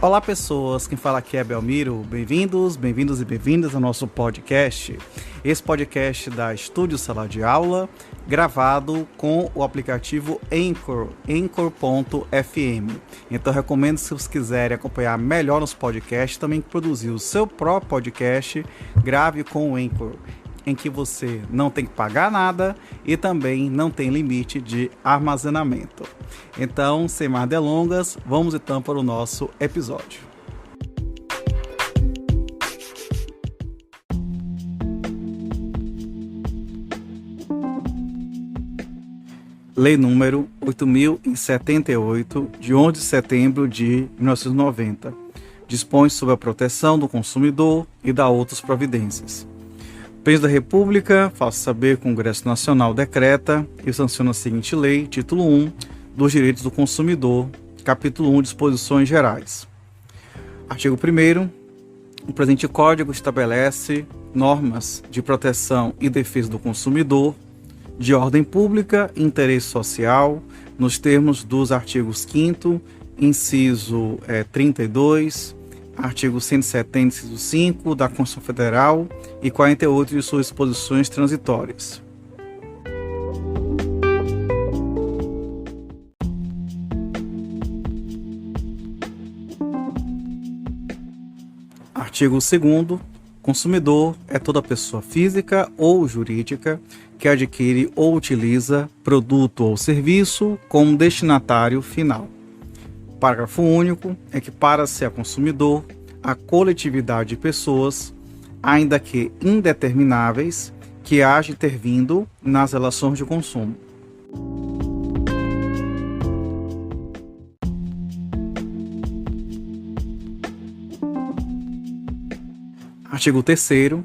Olá pessoas, quem fala aqui é Belmiro, bem-vindos e bem-vindas ao nosso podcast. Esse podcast da Estúdio Sala de Aula, gravado com o aplicativo Anchor, Anchor.fm. Então recomendo, se vocês quiserem acompanhar melhor nos podcasts, também produzir o seu próprio podcast, grave com o Anchor, em que você não tem que pagar nada e também não tem limite de armazenamento. Então, sem mais delongas, vamos então para o nosso episódio. Lei número 8.078, de 11 de setembro de 1990, dispõe sobre a proteção do consumidor e da outras providências. Presidente da República, faço saber que o Congresso Nacional decreta e sanciona a seguinte lei, título 1, dos direitos do consumidor, capítulo 1, disposições gerais. Artigo 1º, o presente Código estabelece normas de proteção e defesa do consumidor, de ordem pública e interesse social, nos termos dos artigos 5º, inciso 32, artigo 170, inciso 5 da Constituição Federal e 48 de suas disposições transitórias. Artigo 2º. Consumidor é toda pessoa física ou jurídica que adquire ou utiliza produto ou serviço como destinatário final. Parágrafo único. Equipara-se a consumidor a coletividade de pessoas, ainda que indetermináveis, que haja intervindo nas relações de consumo. Artigo 3º.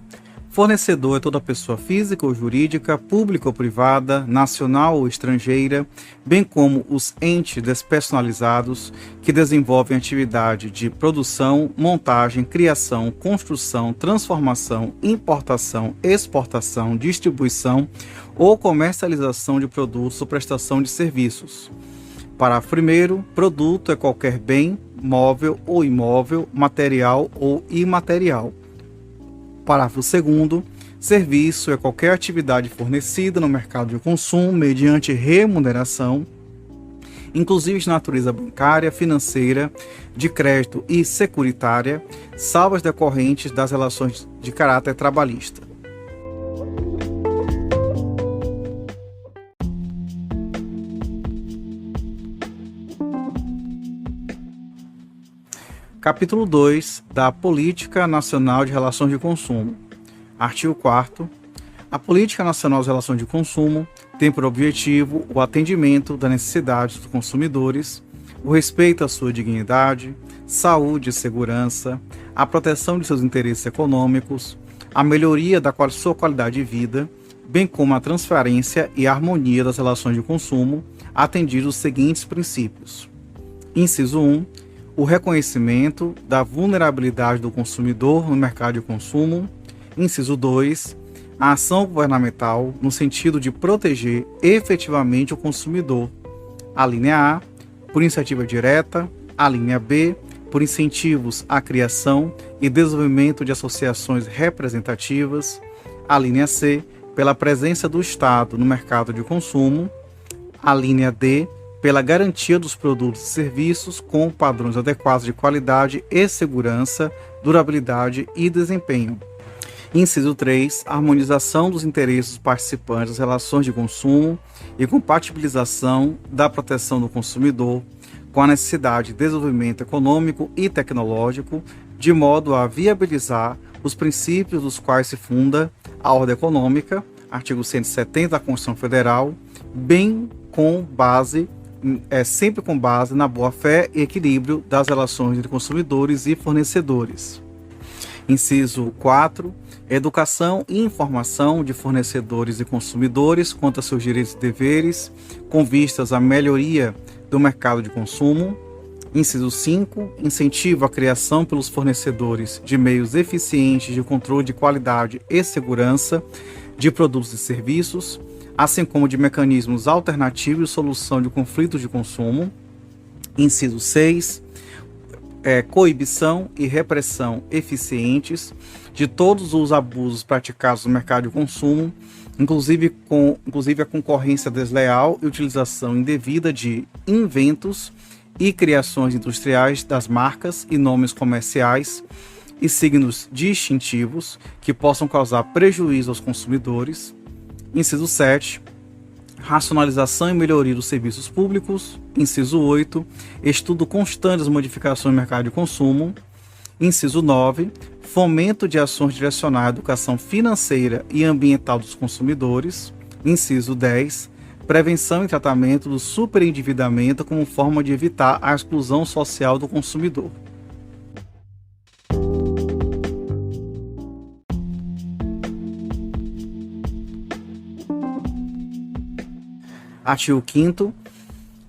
Fornecedor é toda pessoa física ou jurídica, pública ou privada, nacional ou estrangeira, bem como os entes despersonalizados que desenvolvem atividade de produção, montagem, criação, construção, transformação, importação, exportação, distribuição ou comercialização de produtos ou prestação de serviços. Parágrafo 1º. Produto é qualquer bem, móvel ou imóvel, material ou imaterial. Parágrafo 2º. Serviço é qualquer atividade fornecida no mercado de consumo mediante remuneração, inclusive de natureza bancária, financeira, de crédito e securitária, salvo as decorrentes das relações de caráter trabalhista. Capítulo 2 da Política Nacional de Relações de Consumo. Artigo 4º. A Política Nacional de Relações de Consumo tem por objetivo o atendimento das necessidades dos consumidores, o respeito à sua dignidade, saúde e segurança, a proteção de seus interesses econômicos, a melhoria da sua qualidade de vida, bem como a transparência e a harmonia das relações de consumo, atendidos os seguintes princípios. Inciso 1. O reconhecimento da vulnerabilidade do consumidor no mercado de consumo. Inciso 2. A ação governamental no sentido de proteger efetivamente o consumidor. A linha A, por iniciativa direta. A linha B, por incentivos à criação e desenvolvimento de associações representativas. A linha C, pela presença do Estado no mercado de consumo. A linha D, pela garantia dos produtos e serviços com padrões adequados de qualidade e segurança, durabilidade e desempenho. Inciso 3. Harmonização dos interesses dos participantes das relações de consumo e compatibilização da proteção do consumidor com a necessidade de desenvolvimento econômico e tecnológico, de modo a viabilizar os princípios dos quais se funda a ordem econômica, artigo 170 da Constituição Federal, bem com base sempre com base na boa-fé e equilíbrio das relações entre consumidores e fornecedores. Inciso 4. Educação e informação de fornecedores e consumidores quanto a seus direitos e deveres, com vistas à melhoria do mercado de consumo. Inciso 5. Incentivo à criação pelos fornecedores de meios eficientes de controle de qualidade e segurança de produtos e serviços, assim como de mecanismos alternativos de solução de conflitos de consumo. Inciso 6. coibição e repressão eficientes de todos os abusos praticados no mercado de consumo, inclusive a concorrência desleal e utilização indevida de inventos e criações industriais das marcas e nomes comerciais e signos distintivos que possam causar prejuízo aos consumidores. Inciso 7. Racionalização e melhoria dos serviços públicos. Inciso 8. Estudo constante das modificações no mercado de consumo. Inciso 9. Fomento de ações direcionadas à educação financeira e ambiental dos consumidores. Inciso 10. Prevenção e tratamento do superendividamento como forma de evitar a exclusão social do consumidor. Artigo 5º.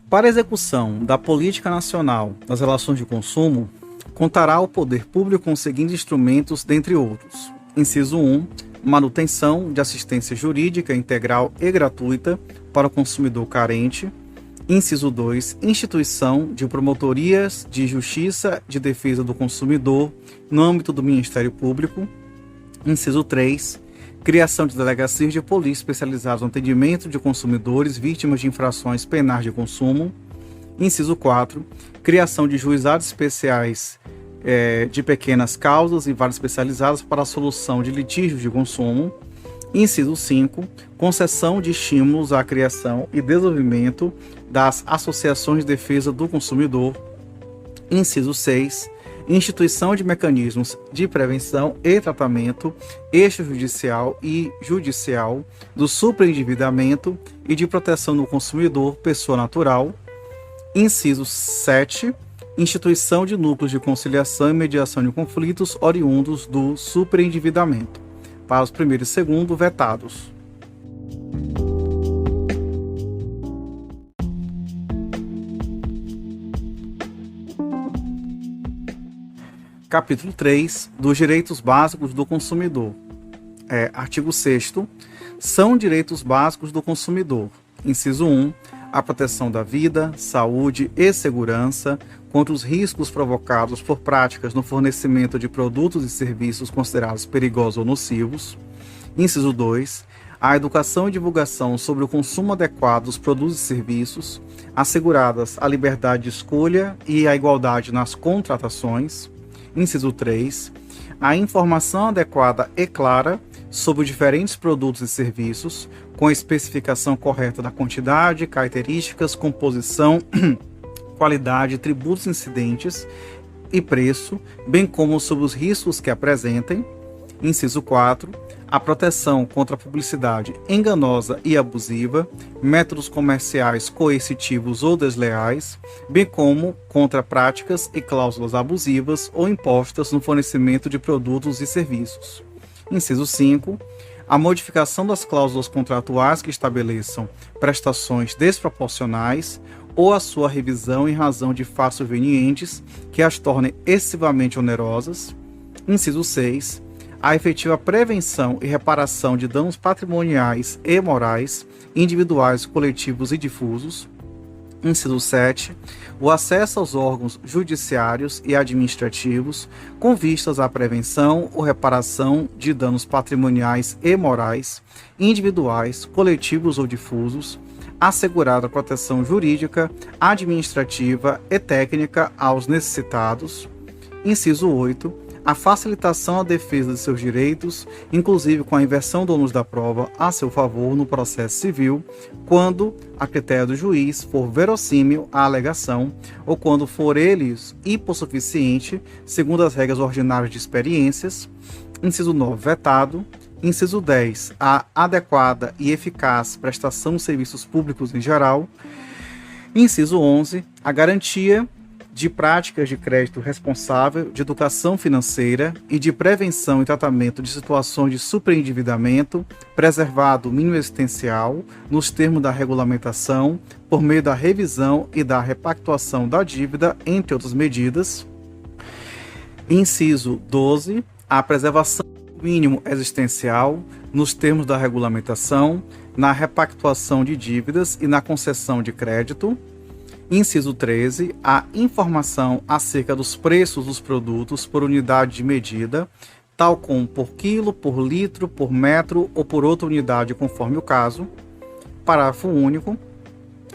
Para a execução da Política Nacional das Relações de Consumo, contará o poder público com os seguintes instrumentos, dentre outros. Inciso 1. Manutenção de assistência jurídica integral e gratuita para o consumidor carente. Inciso 2. Instituição de promotorias de justiça de defesa do consumidor no âmbito do Ministério Público. Inciso 3. Criação de delegacias de polícia especializadas no atendimento de consumidores vítimas de infrações penais de consumo. Inciso 4. Criação de juizados especiais de pequenas causas e varas especializadas para a solução de litígios de consumo. Inciso 5. Concessão de estímulos à criação e desenvolvimento das associações de defesa do consumidor. Inciso 6. Instituição de mecanismos de prevenção e tratamento extrajudicial e judicial do superendividamento e de proteção do consumidor, pessoa natural. Inciso 7. Instituição de núcleos de conciliação e mediação de conflitos oriundos do superendividamento. Para os primeiro e segundo, vetados. Capítulo 3. Dos direitos básicos do consumidor. Artigo 6º. São direitos básicos do consumidor. Inciso 1. A proteção da vida, saúde e segurança contra os riscos provocados por práticas no fornecimento de produtos e serviços considerados perigosos ou nocivos. Inciso 2. A educação e divulgação sobre o consumo adequado dos produtos e serviços, asseguradas a liberdade de escolha e a igualdade nas contratações. Inciso 3. A informação adequada e clara sobre os diferentes produtos e serviços, com a especificação correta da quantidade, características, composição, qualidade, tributos incidentes e preço, bem como sobre os riscos que apresentem. Inciso 4. A proteção contra a publicidade enganosa e abusiva, métodos comerciais coercitivos ou desleais, bem como contra práticas e cláusulas abusivas ou impostas no fornecimento de produtos e serviços. Inciso 5. A modificação das cláusulas contratuais que estabeleçam prestações desproporcionais ou a sua revisão em razão de fatos supervenientes que as tornem excessivamente onerosas. Inciso 6. A efetiva prevenção e reparação de danos patrimoniais e morais, individuais, coletivos e difusos. Inciso 7. O acesso aos órgãos judiciários e administrativos com vistas à prevenção ou reparação de danos patrimoniais e morais, individuais, coletivos ou difusos, assegurada a proteção jurídica, administrativa e técnica aos necessitados. Inciso 8. A facilitação à defesa de seus direitos, inclusive com a inversão do ônus da prova a seu favor no processo civil, quando, a critério do juiz, for verossímil a alegação, ou quando for ele hipossuficiente, segundo as regras ordinárias de experiências. Inciso 9, vetado. Inciso 10, a adequada e eficaz prestação de serviços públicos em geral. Inciso 11, a garantia de práticas de crédito responsável, de educação financeira e de prevenção e tratamento de situações de superendividamento, preservado o mínimo existencial, nos termos da regulamentação, por meio da revisão e da repactuação da dívida, entre outras medidas. Inciso 12, a preservação do mínimo existencial, nos termos da regulamentação, na repactuação de dívidas e na concessão de crédito. Inciso 13. A informação acerca dos preços dos produtos por unidade de medida, tal como por quilo, por litro, por metro ou por outra unidade, conforme o caso. Parágrafo único.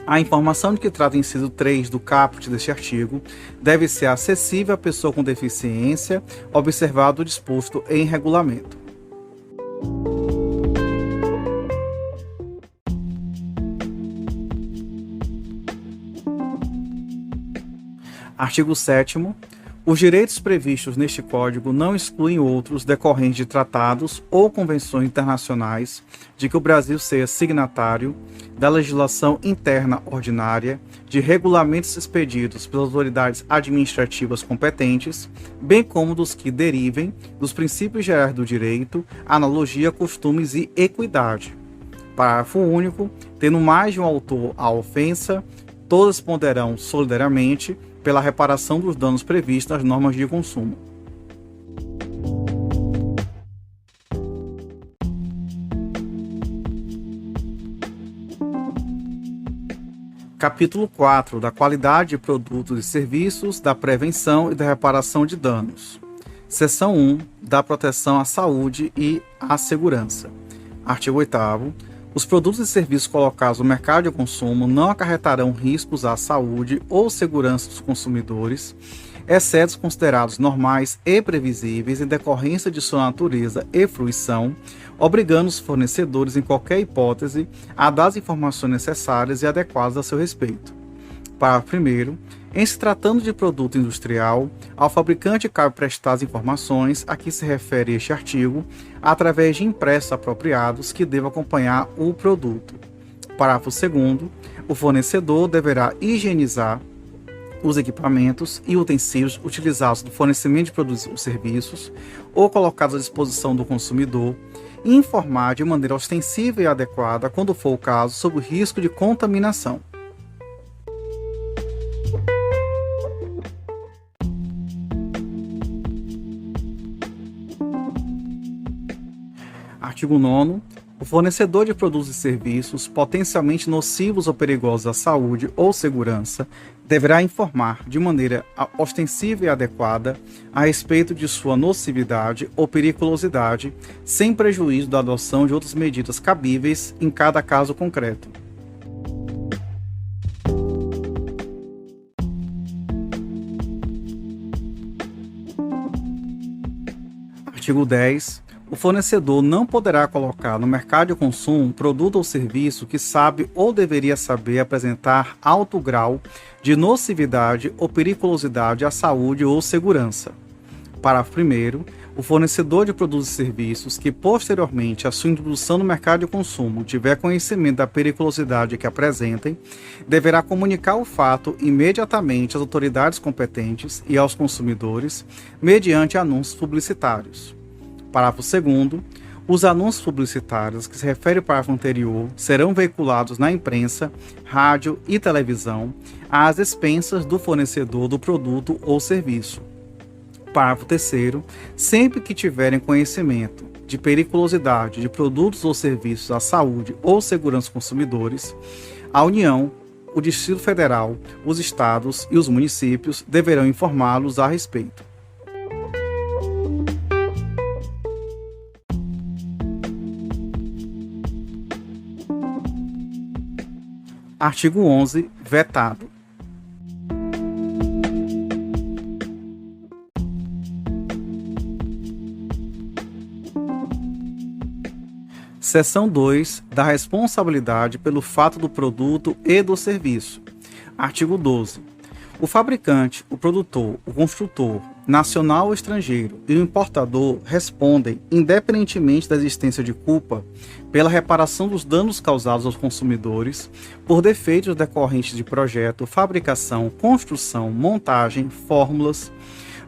A informação de que trata o inciso 3 do caput deste artigo deve ser acessível à pessoa com deficiência, observado o disposto em regulamento. Artigo 7º. Os direitos previstos neste Código não excluem outros decorrentes de tratados ou convenções internacionais de que o Brasil seja signatário, da legislação interna ordinária, de regulamentos expedidos pelas autoridades administrativas competentes, bem como dos que derivem dos princípios gerais do direito, analogia, costumes e equidade. Parágrafo único. Tendo mais de um autor a ofensa, todos responderão solidariamente pela reparação dos danos previstos nas normas de consumo. Capítulo 4 da qualidade de produtos e serviços, da prevenção e da reparação de danos. Seção 1 da proteção à saúde e à segurança. Artigo 8º. Os produtos e serviços colocados no mercado de consumo não acarretarão riscos à saúde ou segurança dos consumidores, exceto os considerados normais e previsíveis em decorrência de sua natureza e fruição, obrigando os fornecedores, em qualquer hipótese, a dar as informações necessárias e adequadas a seu respeito. Parágrafo 1º. Em se tratando de produto industrial, ao fabricante cabe prestar as informações a que se refere este artigo através de impressos apropriados que devam acompanhar o produto. Parágrafo 2º. O fornecedor deverá higienizar os equipamentos e utensílios utilizados no fornecimento de produtos ou serviços ou colocados à disposição do consumidor e informar de maneira ostensiva e adequada, quando for o caso, sobre o risco de contaminação. Artigo 9º. O fornecedor de produtos e serviços potencialmente nocivos ou perigosos à saúde ou segurança deverá informar de maneira ostensiva e adequada a respeito de sua nocividade ou periculosidade, sem prejuízo da adoção de outras medidas cabíveis em cada caso concreto. Artigo 10. O fornecedor não poderá colocar no mercado de consumo um produto ou serviço que sabe ou deveria saber apresentar alto grau de nocividade ou periculosidade à saúde ou segurança. Parágrafo 1º. O fornecedor de produtos e serviços que, posteriormente à sua introdução no mercado de consumo, tiver conhecimento da periculosidade que apresentem, deverá comunicar o fato imediatamente às autoridades competentes e aos consumidores, mediante anúncios publicitários. Parágrafo 2º. Os anúncios publicitários que se refere ao parágrafo anterior serão veiculados na imprensa, rádio e televisão às expensas do fornecedor do produto ou serviço. Parágrafo 3º. Sempre que tiverem conhecimento de periculosidade de produtos ou serviços à saúde ou segurança dos consumidores, a União, o Distrito Federal, os estados e os municípios deverão informá-los a respeito. Artigo 11. Vetado. Seção 2. Da responsabilidade pelo fato do produto e do serviço. Artigo 12. O fabricante, o produtor, o construtor, nacional ou estrangeiro e o importador respondem, independentemente da existência de culpa, pela reparação dos danos causados aos consumidores por defeitos decorrentes de projeto, fabricação, construção, montagem, fórmulas,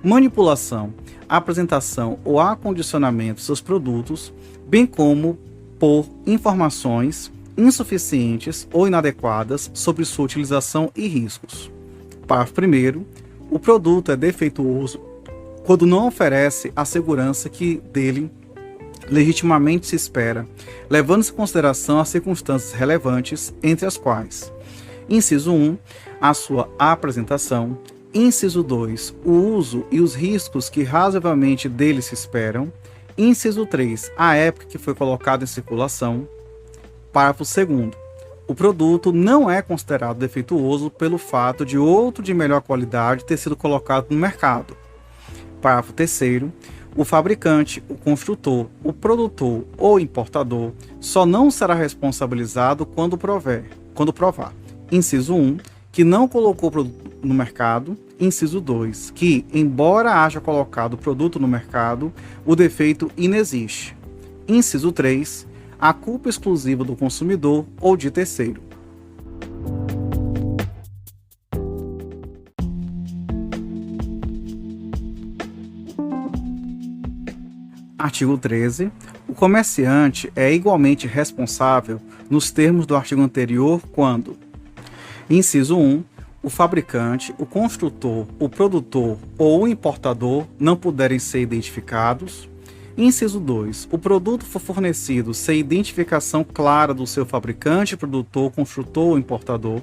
manipulação, apresentação ou acondicionamento de seus produtos, bem como por informações insuficientes ou inadequadas sobre sua utilização e riscos. Parágrafo 1º. O produto é defeituoso quando não oferece a segurança que dele legitimamente se espera, levando-se em consideração as circunstâncias relevantes, entre as quais: inciso 1. a sua apresentação. Inciso 2, o uso e os riscos que razoavelmente dele se esperam. Inciso 3, a época que foi colocado em circulação. Parágrafo 2º. O produto não é considerado defeituoso pelo fato de outro de melhor qualidade ter sido colocado no mercado. Parágrafo 3º. O fabricante, o construtor, o produtor ou importador só não será responsabilizado quando provar. Inciso 1, que não colocou o produto no mercado. Inciso 2, que, embora haja colocado o produto no mercado, o defeito inexiste. Inciso 3, a culpa exclusiva do consumidor ou de terceiro. Artigo 13. O comerciante é igualmente responsável, nos termos do artigo anterior, quando: inciso 1, o fabricante, o construtor, o produtor ou o importador não puderem ser identificados. Inciso 2, o produto for fornecido sem identificação clara do seu fabricante, produtor, construtor ou importador.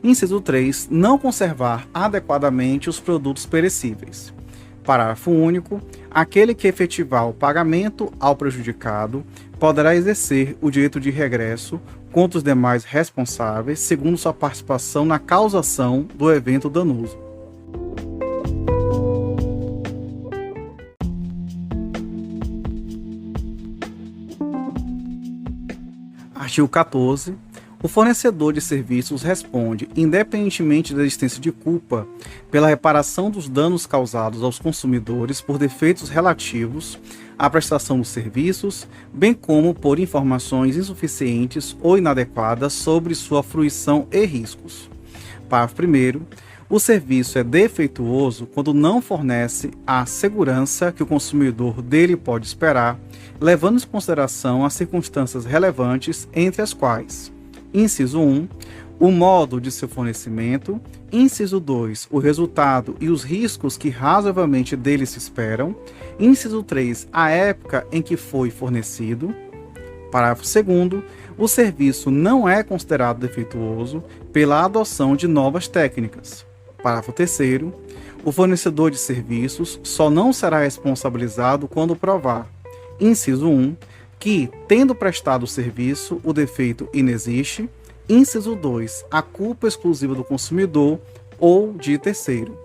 Inciso 3, não conservar adequadamente os produtos perecíveis. Parágrafo único. Aquele que efetivar o pagamento ao prejudicado poderá exercer o direito de regresso contra os demais responsáveis, segundo sua participação na causação do evento danoso. Artigo 14. O fornecedor de serviços responde, independentemente da existência de culpa, pela reparação dos danos causados aos consumidores por defeitos relativos à prestação dos serviços, bem como por informações insuficientes ou inadequadas sobre sua fruição e riscos. Parágrafo 1º. O serviço é defeituoso quando não fornece a segurança que o consumidor dele pode esperar, levando em consideração as circunstâncias relevantes, entre as quais: inciso 1, o modo de seu fornecimento. Inciso 2, o resultado e os riscos que razoavelmente dele se esperam. Inciso 3, a época em que foi fornecido. Parágrafo 2º, o serviço não é considerado defeituoso pela adoção de novas técnicas. Parágrafo 3º, o fornecedor de serviços só não será responsabilizado quando provar: inciso 1, que, tendo prestado o serviço, o defeito inexiste. Inciso 2, a culpa exclusiva do consumidor ou de terceiro.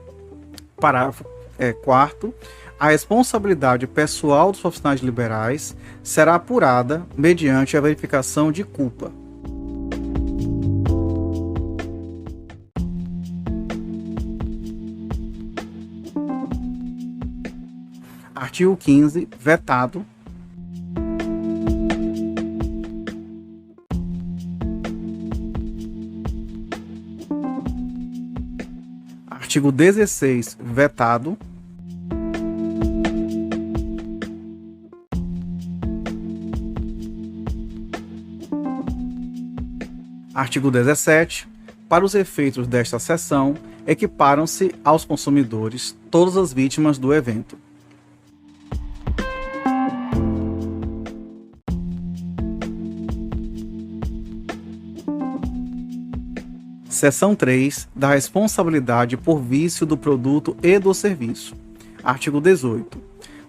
Parágrafo 4º, a responsabilidade pessoal dos profissionais liberais será apurada mediante a verificação de culpa. Artigo 15, vetado. Artigo 16, vetado. Artigo 17. Para os efeitos desta seção, equiparam-se aos consumidores todas as vítimas do evento. Seção 3. Da responsabilidade por vício do produto e do serviço. Artigo 18.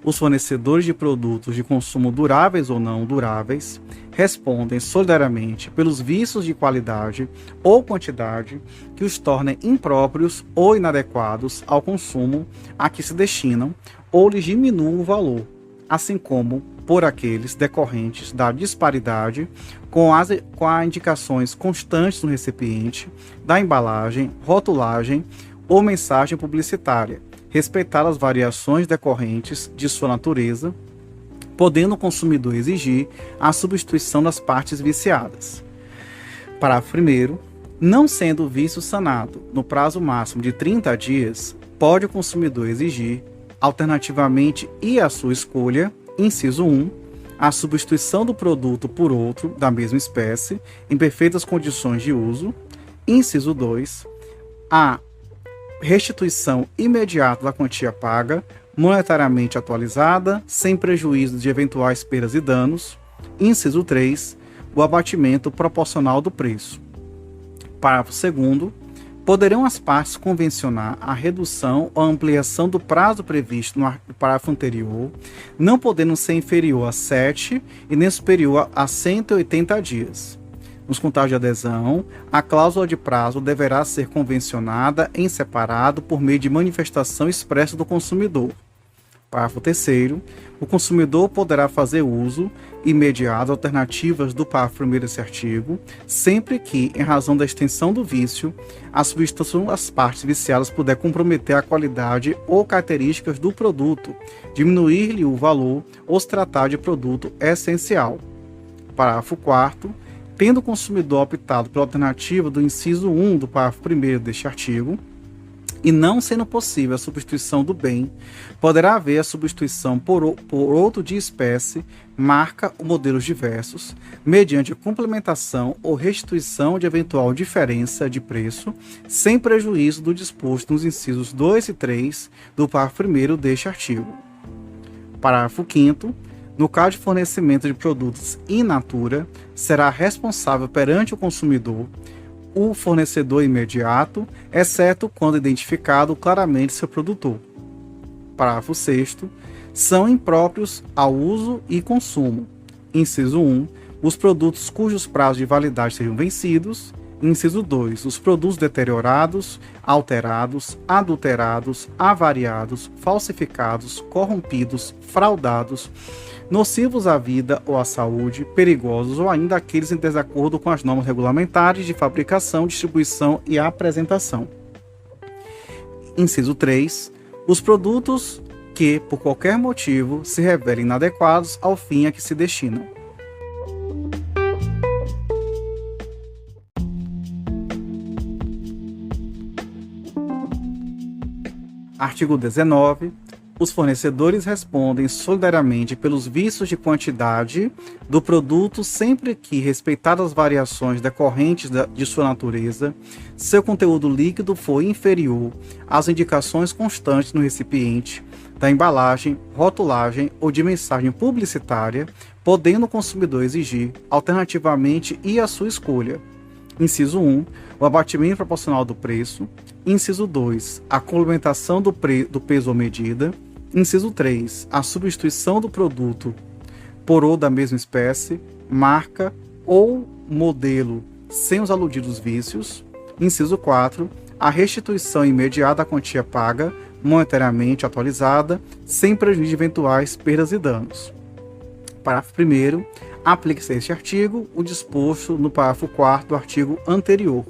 Os fornecedores de produtos de consumo duráveis ou não duráveis respondem solidariamente pelos vícios de qualidade ou quantidade que os tornem impróprios ou inadequados ao consumo a que se destinam ou lhes diminuam o valor, assim como por aqueles decorrentes da disparidade com as indicações constantes no recipiente, da embalagem, rotulagem ou mensagem publicitária, respeitar as variações decorrentes de sua natureza, podendo o consumidor exigir a substituição das partes viciadas. Parágrafo 1º. Não sendo o vício sanado no prazo máximo de 30 dias, pode o consumidor exigir, alternativamente e à sua escolha, inciso 1, a substituição do produto por outro da mesma espécie, em perfeitas condições de uso. Inciso 2, a restituição imediata da quantia paga, monetariamente atualizada, sem prejuízo de eventuais perdas e danos. Inciso 3, o abatimento proporcional do preço. Parágrafo 2º. Poderão as partes convencionar a redução ou ampliação do prazo previsto no parágrafo anterior, não podendo ser inferior a 7 e nem superior a 180 dias. Nos contratos de adesão, a cláusula de prazo deverá ser convencionada em separado por meio de manifestação expressa do consumidor. Parágrafo 3º. O consumidor poderá fazer uso imediato de alternativas do parágrafo 1º desse artigo, sempre que, em razão da extensão do vício, a substituição das partes viciadas puder comprometer a qualidade ou características do produto, diminuir-lhe o valor ou se tratar de produto essencial. Parágrafo 4º. Tendo o consumidor optado pela alternativa do inciso 1 do parágrafo 1º deste artigo, e não sendo possível a substituição do bem, poderá haver a substituição por outro de espécie, marca ou modelos diversos, mediante complementação ou restituição de eventual diferença de preço, sem prejuízo do disposto nos incisos 2 e 3 do parágrafo 1º deste artigo. Parágrafo 5º. No caso de fornecimento de produtos in natura, será responsável perante o consumidor o fornecedor imediato, exceto quando identificado claramente seu produtor. Parágrafo 6º. São impróprios ao uso e consumo. Inciso 1. Os produtos cujos prazos de validade sejam vencidos. Inciso 2. Os produtos deteriorados, alterados, adulterados, avariados, falsificados, corrompidos, fraudados, nocivos à vida ou à saúde, perigosos ou ainda aqueles em desacordo com as normas regulamentares de fabricação, distribuição e apresentação. Inciso 3. Os produtos que, por qualquer motivo, se revelem inadequados ao fim a que se destinam. Artigo 19. Os fornecedores respondem solidariamente pelos vícios de quantidade do produto sempre que, respeitadas as variações decorrentes de sua natureza, seu conteúdo líquido for inferior às indicações constantes no recipiente, da embalagem, rotulagem ou de mensagem publicitária, podendo o consumidor exigir, alternativamente e à sua escolha. Inciso 1. O abatimento proporcional do preço. Inciso 2. A complementação do peso ou medida. Inciso 3. A substituição do produto por outro da mesma espécie, marca ou modelo sem os aludidos vícios. Inciso 4. A restituição imediata da quantia paga, monetariamente atualizada, sem prejuízo de eventuais perdas e danos. Parágrafo 1º. Aplica-se a este artigo o disposto no parágrafo 4º do artigo anterior.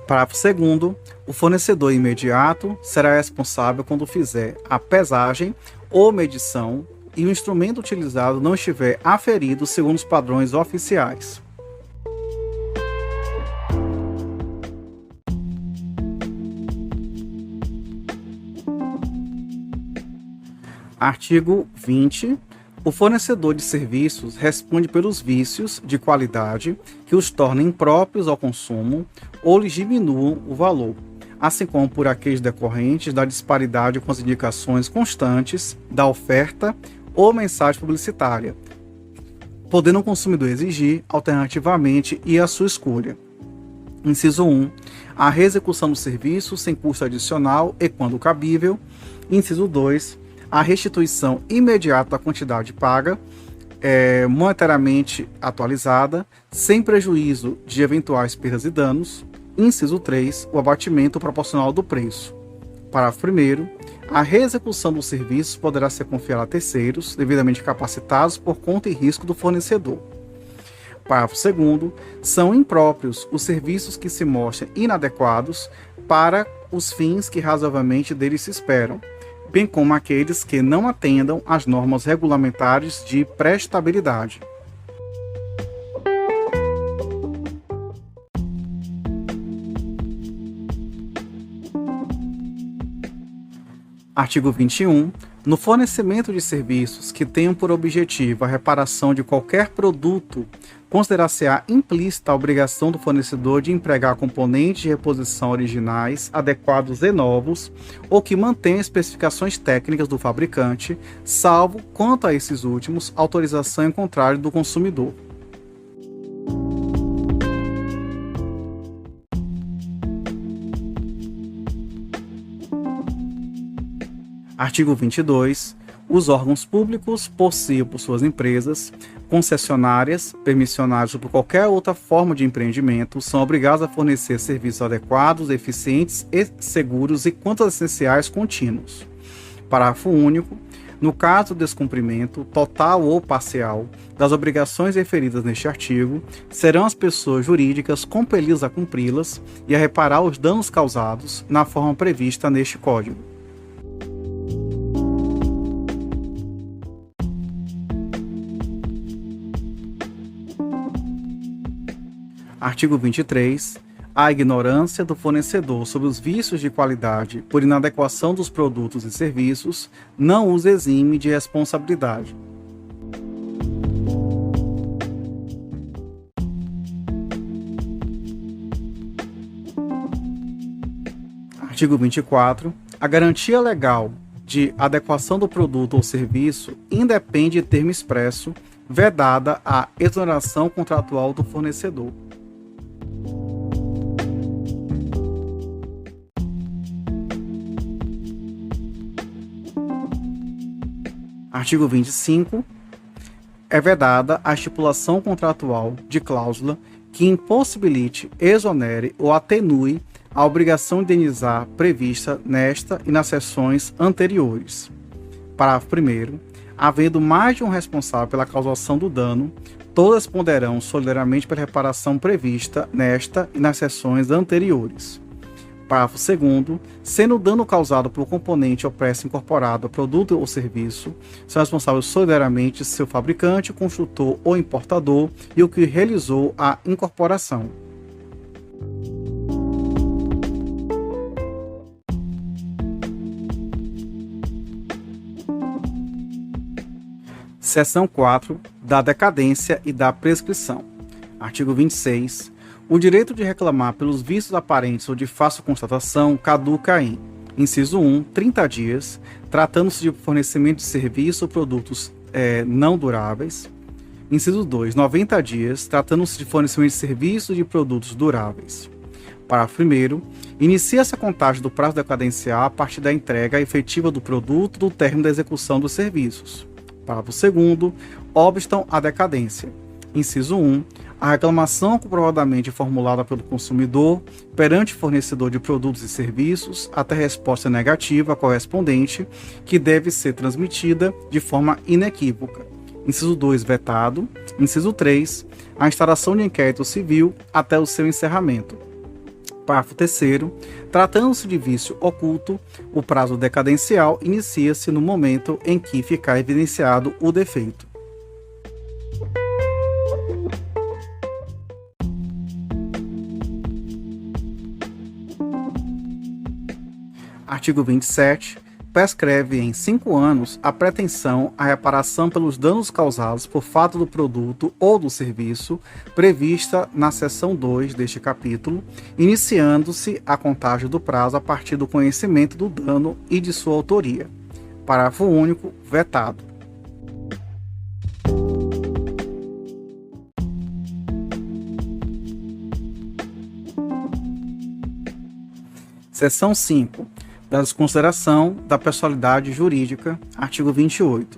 Parágrafo 2º. O fornecedor imediato será responsável quando fizer a pesagem ou medição e o instrumento utilizado não estiver aferido segundo os padrões oficiais. Artigo 20. O fornecedor de serviços responde pelos vícios de qualidade que os tornem impróprios ao consumo ou lhes diminuam o valor, assim como por aqueles decorrentes da disparidade com as indicações constantes da oferta ou mensagem publicitária, podendo o consumidor exigir, alternativamente, e à sua escolha. Inciso 1. A reexecução do serviço sem custo adicional e, quando cabível. Inciso 2. A restituição imediata da quantidade paga, monetariamente atualizada, sem prejuízo de eventuais perdas e danos. Inciso 3. O abatimento proporcional do preço. Parágrafo 1º. A reexecução dos serviços poderá ser confiada a terceiros, devidamente capacitados por conta e risco do fornecedor. Parágrafo 2º. São impróprios os serviços que se mostrem inadequados para os fins que razoavelmente deles se esperam, bem como aqueles que não atendam às normas regulamentares de prestabilidade. Artigo 21. No fornecimento de serviços que tenham por objetivo a reparação de qualquer produto, considerar-se-á implícita a obrigação do fornecedor de empregar componentes de reposição originais, adequados e novos, ou que mantenham especificações técnicas do fabricante, salvo, quanto a esses últimos, autorização em contrário do consumidor. Artigo 22. Os órgãos públicos, por si ou por suas empresas, concessionárias, permissionárias ou por qualquer outra forma de empreendimento, são obrigados a fornecer serviços adequados, eficientes e seguros e quanto essenciais contínuos. Parágrafo único. No caso do descumprimento, total ou parcial, das obrigações referidas neste artigo, serão as pessoas jurídicas compelidas a cumpri-las e a reparar os danos causados na forma prevista neste Código. Artigo 23. A ignorância do fornecedor sobre os vícios de qualidade por inadequação dos produtos e serviços não os exime de responsabilidade. Artigo 24. A garantia legal de adequação do produto ou serviço independe de termo expresso, vedada a exoneração contratual do fornecedor. Artigo 25. É vedada a estipulação contratual de cláusula que impossibilite, exonere ou atenue a obrigação de indenizar prevista nesta e nas seções anteriores. Parágrafo 1º. Havendo mais de um responsável pela causação do dano, todas responderão solidariamente pela reparação prevista nesta e nas seções anteriores. Parágrafo 2º. Sendo o dano causado por componente ou peça incorporado a produto ou serviço, são responsáveis solidariamente seu fabricante, construtor ou importador e o que realizou a incorporação. Seção 4. Da decadência e da prescrição. Artigo 26. O direito de reclamar pelos vícios aparentes ou de fácil constatação caduca em: inciso 1, 30 dias, tratando-se de fornecimento de serviço ou produtos não duráveis. Inciso 2, 90 dias, tratando-se de fornecimento de serviços e de produtos duráveis. Parágrafo 1º. Inicia-se a contagem do prazo decadencial a partir da entrega efetiva do produto do término da execução dos serviços. Parágrafo 2º. Obstam a decadência. Inciso 1. A reclamação comprovadamente formulada pelo consumidor perante o fornecedor de produtos e serviços até resposta negativa correspondente, que deve ser transmitida de forma inequívoca. Inciso 2, vetado. Inciso 3, a instalação de inquérito civil até o seu encerramento. Parágrafo 3º. Tratando-se de vício oculto, o prazo decadencial inicia-se no momento em que ficar evidenciado o defeito. Artigo 27. Prescreve em 5 anos a pretensão à reparação pelos danos causados por fato do produto ou do serviço prevista na seção 2 deste capítulo, iniciando-se a contagem do prazo a partir do conhecimento do dano e de sua autoria. Parágrafo único. Vetado. Seção 5. Da desconsideração da personalidade jurídica, artigo 28.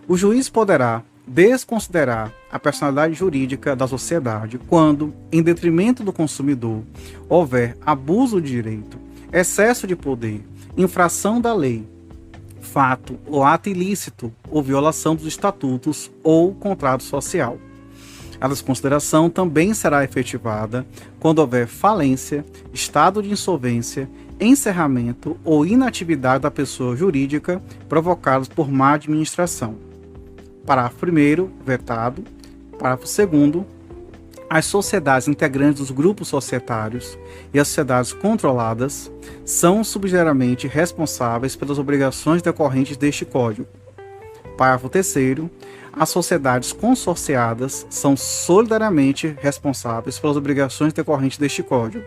O juiz poderá desconsiderar a personalidade jurídica da sociedade quando, em detrimento do consumidor, houver abuso de direito, excesso de poder, infração da lei, fato ou ato ilícito ou violação dos estatutos ou contrato social. A desconsideração também será efetivada quando houver falência, estado de insolvência, encerramento ou inatividade da pessoa jurídica provocados por má administração. Parágrafo 1º, vetado. Parágrafo 2º. As sociedades integrantes dos grupos societários e as sociedades controladas são subsidiariamente responsáveis pelas obrigações decorrentes deste Código. Parágrafo 3º. As sociedades consorciadas são solidariamente responsáveis pelas obrigações decorrentes deste Código.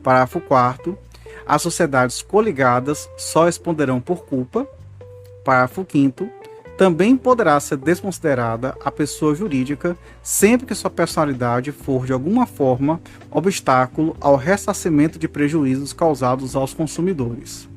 Parágrafo 4º. As sociedades coligadas só responderão por culpa. Parágrafo 5º. Também poderá ser desconsiderada a pessoa jurídica sempre que sua personalidade for de alguma forma obstáculo ao ressarcimento de prejuízos causados aos consumidores.